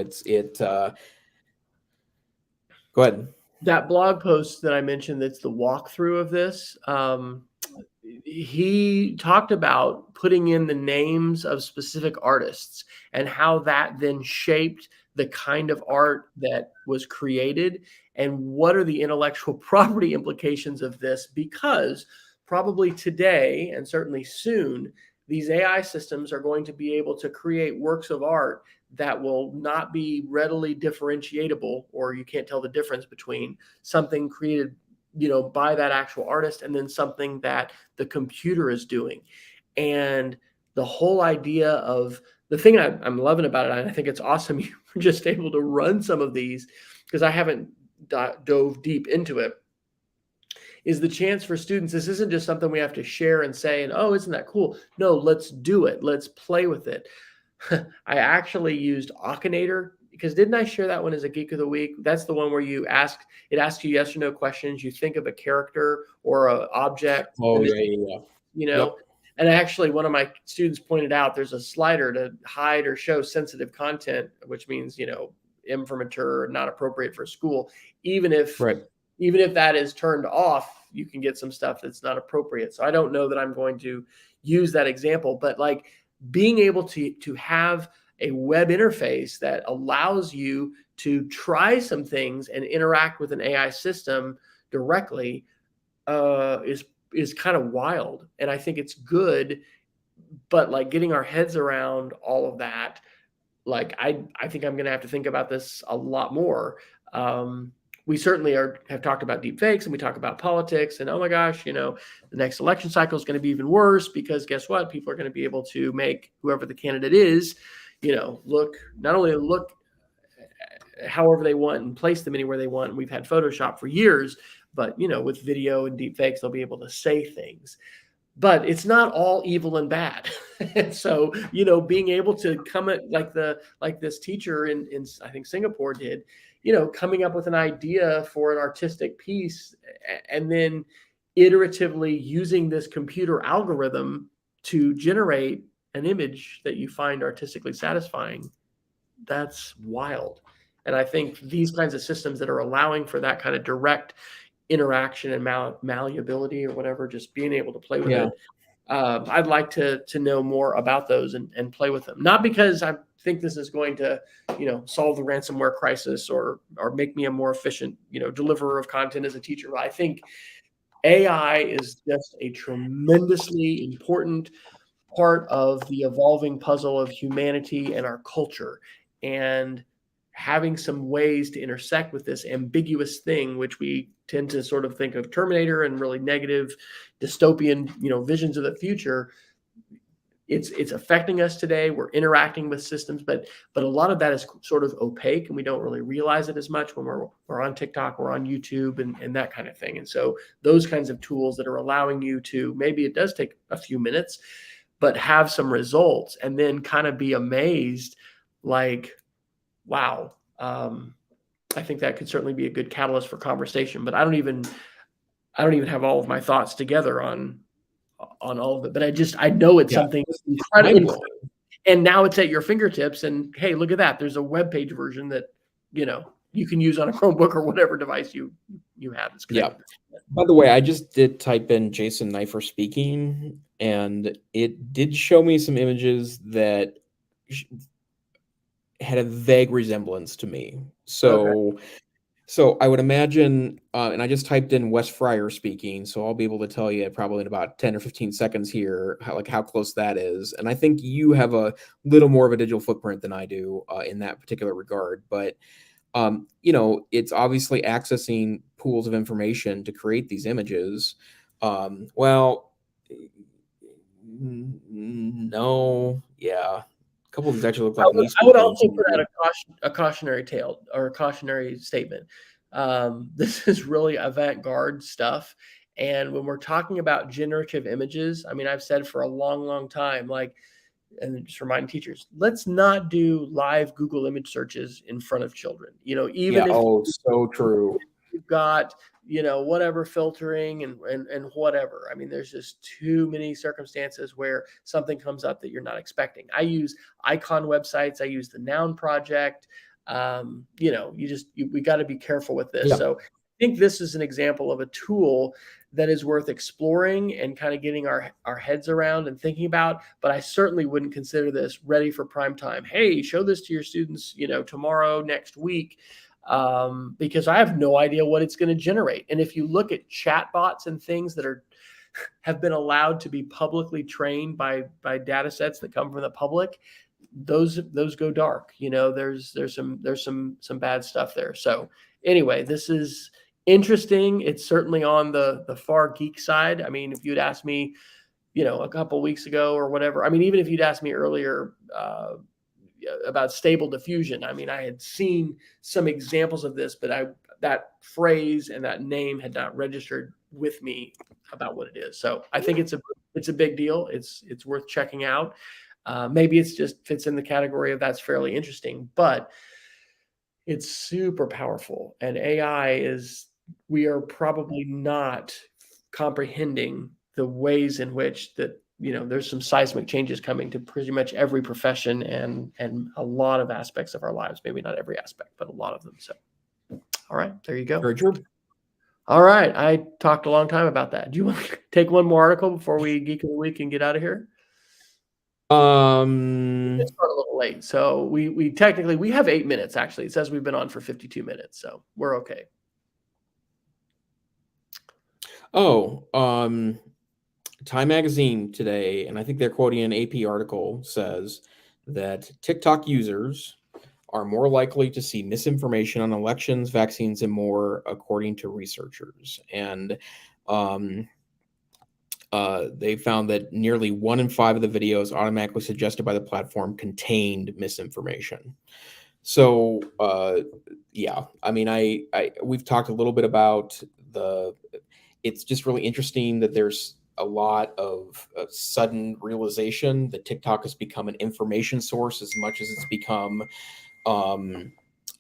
go ahead. That blog post that I mentioned, that's the walkthrough of this. He talked about putting in the names of specific artists and how that then shaped the kind of art that was created, and what are the intellectual property implications of this, because probably today and certainly soon, these AI systems are going to be able to create works of art that will not be readily differentiable, or you can't tell the difference between something created by that actual artist and then something that the computer is doing. And the whole idea of the thing I'm loving about it, and I think it's awesome you were just able to run some of these, because I haven't dove deep into it, is the chance for students. This isn't just something we have to share and say, and oh, isn't that cool? No, let's do it. Let's play with it. I actually used Akinator, because didn't I share that one as a Geek of the Week? That's the one where it asks you yes or no questions. You think of a character or an object. Oh, yeah. Yep. And actually, one of my students pointed out there's a slider to hide or show sensitive content, which means, M for mature, not appropriate for school. Even if that is turned off, you can get some stuff that's not appropriate. So I don't know that I'm going to use that example, but like being able to have a web interface that allows you to try some things and interact with an AI system directly is kind of wild. And I think it's good, but like getting our heads around all of that, like I think I'm going to have to think about this a lot more. We certainly have talked about deep fakes, and we talk about politics, and oh my gosh, the next election cycle is going to be even worse, because guess what? People are going to be able to make whoever the candidate is, not only look however they want and place them anywhere they want. And we've had Photoshop for years, but with video and deep fakes, they'll be able to say things. But it's not all evil and bad. And so, being able to come at like this teacher in I think Singapore did, coming up with an idea for an artistic piece and then iteratively using this computer algorithm to generate an image that you find artistically satisfying. That's wild. And I think these kinds of systems that are allowing for that kind of direct interaction and malleability or whatever, just being able to play with it. I'd like to know more about those and play with them. Not because I think this is going to, solve the ransomware crisis or make me a more efficient, deliverer of content as a teacher. But I think AI is just a tremendously important part of the evolving puzzle of humanity and our culture. And having some ways to intersect with this ambiguous thing, which we tend to sort of think of Terminator and really negative dystopian, visions of the future. It's affecting us today. We're interacting with systems, but a lot of that is sort of opaque, and we don't really realize it as much when we're on TikTok, we're on YouTube, and that kind of thing. And so those kinds of tools that are allowing you to, maybe it does take a few minutes, but have some results and then kind of be amazed, like, wow. I think that could certainly be a good catalyst for conversation, but I don't even have all of my thoughts together on all of it. But I know it's something incredible. And now it's at your fingertips. And hey, look at that. There's a web page version that, you can use on a Chromebook or whatever device you have. Yeah. By the way, I just did type in Jason Neiffer speaking, and it did show me some images that had a vague resemblance to me. So I would imagine, and I just typed in Wes Fryer speaking, so I'll be able to tell you probably in about 10 or 15 seconds here how close that is. And I think you have a little more of a digital footprint than I do in that particular regard. But it's obviously accessing pools of information to create these images. No, yeah. A couple of these actually look like I would also put out a cautionary tale or a cautionary statement. This is really avant-garde stuff. And when we're talking about generative images, I mean, I've said for a long, long time, and just remind teachers, let's not do live Google image searches in front of children. Even if so true. You've got, whatever filtering and whatever. I mean, there's just too many circumstances where something comes up that you're not expecting. I use icon websites. I use the Noun Project. We got to be careful with this. Yeah. So I think this is an example of a tool that is worth exploring and kind of getting our heads around and thinking about. But I certainly wouldn't consider this ready for prime time. Hey, show this to your students, tomorrow, next week. Because I have no idea what it's going to generate. And if you look at chatbots and things that have been allowed to be publicly trained by data sets that come from the public, those go dark. There's some bad stuff there. So anyway, this is interesting. It's certainly on the far geek side. I mean, if you'd asked me, a couple weeks ago or whatever, I mean, even if you'd asked me earlier, about stable diffusion, I mean, I had seen some examples of this, but that phrase and that name had not registered with me about what it is. So I think it's a big deal. It's worth checking out. Maybe it's just fits in the category of that's fairly interesting, but it's super powerful. And AI we are probably not comprehending the ways in which that there's some seismic changes coming to pretty much every profession and a lot of aspects of our lives. Maybe not every aspect, but a lot of them. So, all right, there you go. Very true. All right, I talked a long time about that. Do you want to take one more article before we Geek of the Week and get out of here? It's a little late, so we technically have 8 minutes. Actually, it says we've been on for 52 minutes, so we're okay. Time Magazine today, and I think they're quoting an AP article, says that TikTok users are more likely to see misinformation on elections, vaccines, and more, according to researchers. And they found that nearly 1 in 5 of the videos automatically suggested by the platform contained misinformation. So, yeah, I mean, we've talked a little bit about it's just really interesting that there's a lot of sudden realization that TikTok has become an information source as much as it's become, a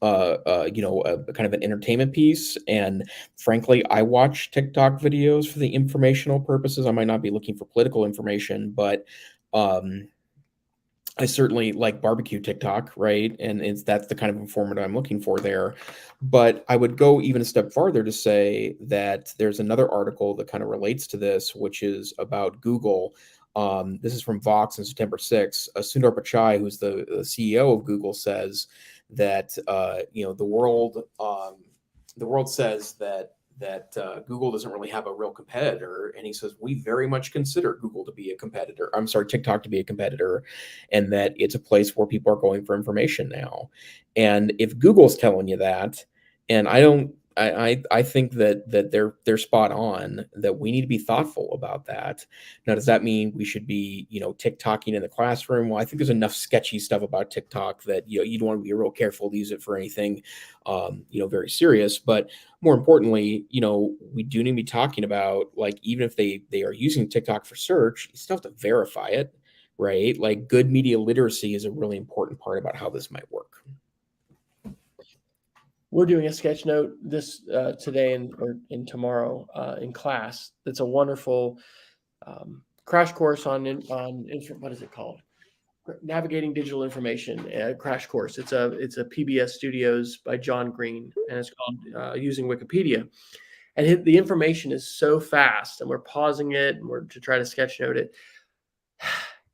kind of an entertainment piece. And frankly, I watch TikTok videos for the informational purposes. I might not be looking for political information, but I certainly like barbecue TikTok, right? And that's the kind of informant I'm looking for there. But I would go even a step farther to say that there's another article that kind of relates to this, which is about Google. This is from Vox on September 6th. Sundar Pichai, who's the CEO of Google, says that the world says that Google doesn't really have a real competitor. And he says, we very much consider Google to be a competitor. I'm sorry, TikTok to be a competitor, and that it's a place where people are going for information now. And if Google's telling you that, and I think that they're spot on, that we need to be thoughtful about that. Now, does that mean we should be, TikToking in the classroom? Well, I think there's enough sketchy stuff about TikTok that, you don't want to be real careful to use it for anything, very serious. But more importantly, we do need to be talking about, like, even if they are using TikTok for search, you still have to verify it. right? Like good media literacy is a really important part about how this might work. We're doing a sketch note this today or tomorrow in class. It's a wonderful crash course on what is it called? Navigating Digital Information crash course. It's a PBS Studios by John Green, and it's called Using Wikipedia. And the information is so fast, and we're pausing it and we're to try to sketch note it.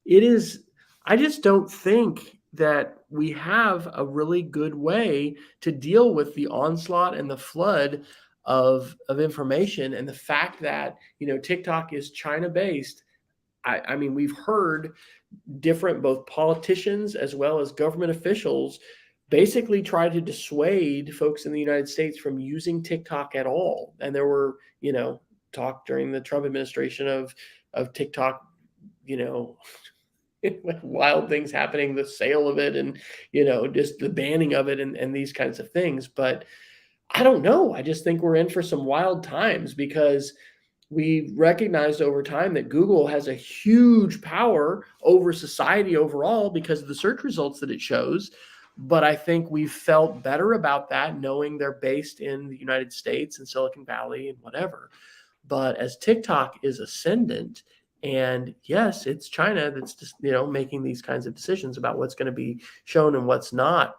It is. I just don't think that we have a really good way to deal with the onslaught and the flood of information, and the fact that TikTok is China based. I mean, we've heard different both politicians as well as government officials basically try to dissuade folks in the United States from using TikTok at all. And there were, talk during the Trump administration of TikTok, wild things happening, the sale of it, and just the banning of it, and these kinds of things. But I don't know. I just think we're in for some wild times, because we recognized over time that Google has a huge power over society overall because of the search results that it shows. But I think we've felt better about that, knowing they're based in the United States and Silicon Valley and whatever. But as TikTok is ascendant, and yes, it's China that's just, making these kinds of decisions about what's going to be shown and what's not.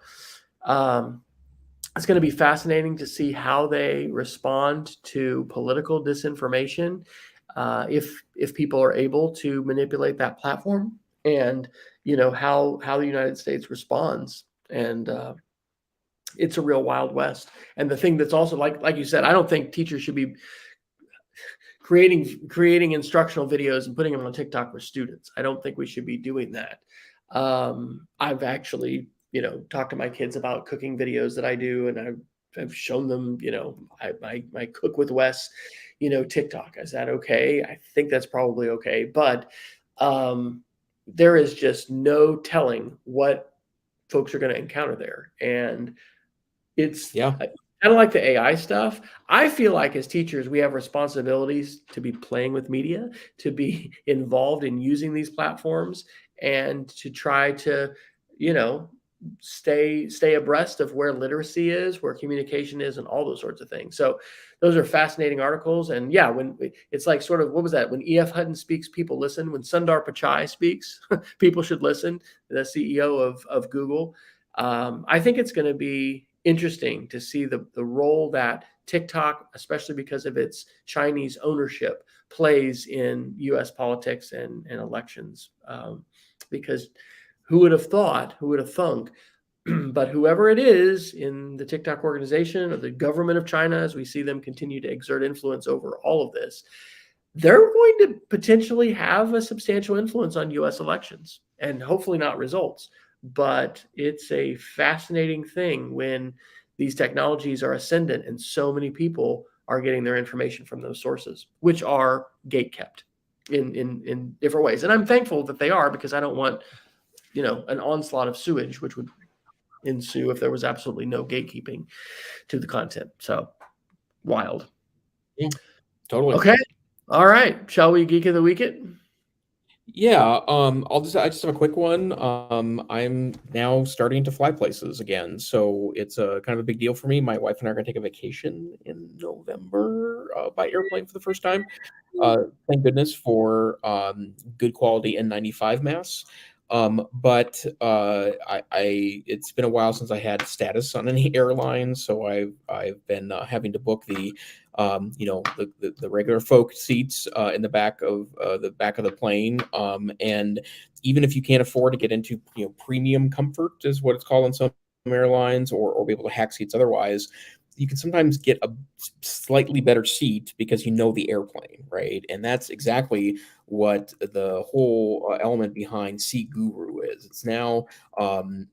It's going to be fascinating to see how they respond to political disinformation, if people are able to manipulate that platform, and how the United States responds. And it's a real Wild West. And the thing that's also like you said, I don't think teachers should be creating instructional videos and putting them on TikTok for students. I don't think we should be doing that. I've actually talk to my kids about cooking videos that I do, and I've shown them, my Cook with Wes, TikTok. Is that okay? I think that's probably okay, but there is just no telling what folks are going to encounter there, and it's kind of like the AI stuff. I feel like as teachers, we have responsibilities to be playing with media, to be involved in using these platforms, and to try to, stay abreast of where literacy is, where communication is, and all those sorts of things. So those are fascinating articles. And yeah, when it's like sort of, what was that? When E.F. Hutton speaks, people listen. When Sundar Pichai speaks, people should listen. The CEO of Google. I think it's going to be interesting to see the role that TikTok, especially because of its Chinese ownership, plays in U.S. politics and elections. Because who would have thought, who would have thunk, but whoever it is in the TikTok organization or the government of China, as we see them continue to exert influence over all of this, they're going to potentially have a substantial influence on U.S. elections, and hopefully not results. But it's a fascinating thing when these technologies are ascendant and so many people are getting their information from those sources, which are gatekept in different ways. And I'm thankful that they are, because I don't want an onslaught of sewage, which would ensue if there was absolutely no gatekeeping to the content. So wild. Yeah, totally. Okay. All right. Shall we geek of the week it? Yeah, I just have a quick one. I'm now starting to fly places again, so it's a kind of a big deal for me. My wife and I are going to take a vacation in November by airplane for the first time. Thank goodness for good quality N95 masks. But it's been a while since I had status on any airline, so I've been having to book the regular folk seats in the back of the plane. And even if you can't afford to get into premium comfort, is what it's called on some airlines, or be able to hack seats otherwise, you can sometimes get a slightly better seat because the airplane, right? And that's exactly what the whole element behind Seat Guru is. It's now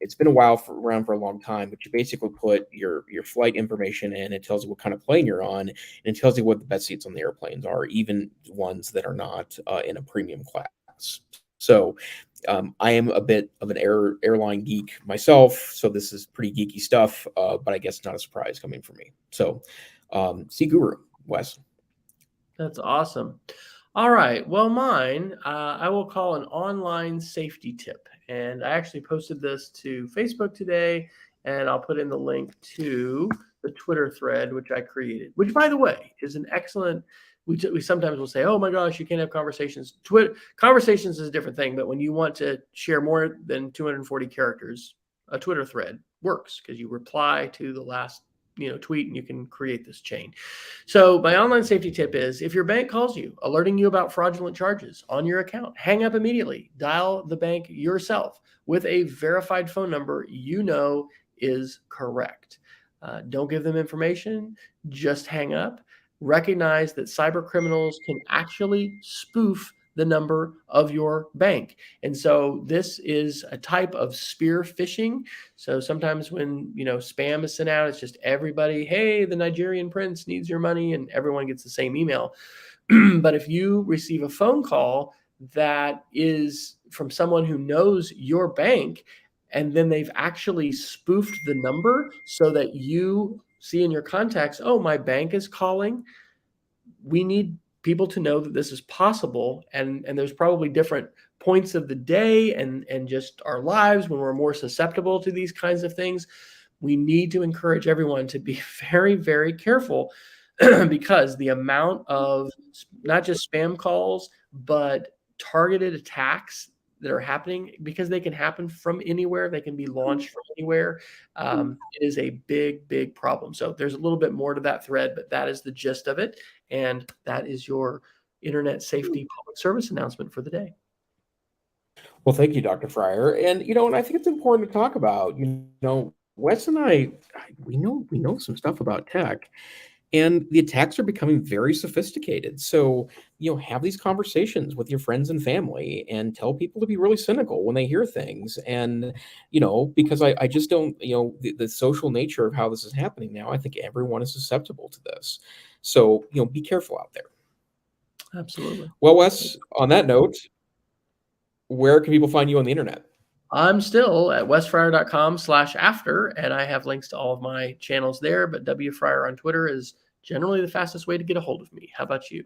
it's been around for a long time, but you basically put your flight information in. It tells you what kind of plane you're on, and it tells you what the best seats on the airplanes are, even ones that are not in a premium class. So I am a bit of an airline geek myself, so this is pretty geeky stuff, but I guess not a surprise coming from me. So, Seat Guru, Wes. That's awesome. All right. Well, mine, I will call an online safety tip. And I actually posted this to Facebook today, and I'll put in the link to the Twitter thread, which I created, which, by the way, is an excellent. We sometimes will say, oh my gosh, you can't have conversations. Conversations is a different thing, but when you want to share more than 240 characters, a Twitter thread works because you reply to the last tweet and you can create this chain. So my online safety tip is if your bank calls you alerting you about fraudulent charges on your account, hang up immediately. Dial the bank yourself with a verified phone number you know is correct. Don't give them information, just hang up. Recognize that cyber criminals can actually spoof the number of your bank. And so this is a type of spear phishing. So sometimes when, spam is sent out, it's just everybody, hey, the Nigerian prince needs your money, and everyone gets the same email. But if you receive a phone call that is from someone who knows your bank, and then they've actually spoofed the number so that you see in your contacts, oh, my bank is calling, we need people to know that this is possible. And there's probably different points of the day and just our lives when we're more susceptible to these kinds of things. We need to encourage everyone to be very, very careful because the amount of not just spam calls, but targeted attacks that are happening, because they can happen from anywhere, they can be launched from anywhere. It is a big, big problem. So there's a little bit more to that thread, but that is the gist of it. And that is your internet safety public service announcement for the day. Well, thank you, Dr. Fryer. And and I think it's important to talk about. Wes and I, we know some stuff about tech, and the attacks are becoming very sophisticated. So, have these conversations with your friends and family and tell people to be really cynical when they hear things. And, because I just don't, the social nature of how this is happening now, I think everyone is susceptible to this. So, be careful out there. Absolutely. Well, Wes, on that note, where can people find you on the internet? I'm still at wesfryer.com/after, and I have links to all of my channels there, but W Fryer on Twitter is generally the fastest way to get a hold of me. How about you?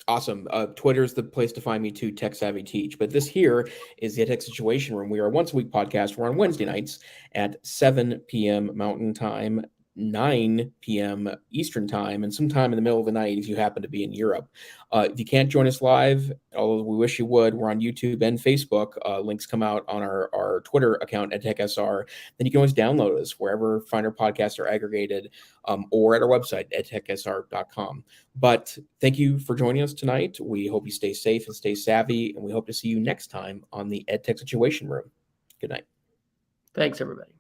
Awesome. Twitter is the place to find me too, Tech Savvy Teach. But this here is the EdTech Situation Room. We are a once a week podcast. We're on Wednesday nights at 7 p.m. Mountain Time, 9 p.m. Eastern Time, and sometime in the middle of the night if you happen to be in Europe. If you can't join us live, although we wish you would, we're on YouTube and Facebook. Links come out on our Twitter account, EdTechSR. Then you can always download us wherever finer podcasts are aggregated, or at our website, edtechsr.com. But thank you for joining us tonight. We hope you stay safe and stay savvy, and we hope to see you next time on the EdTech Situation Room. Good night. Thanks, everybody.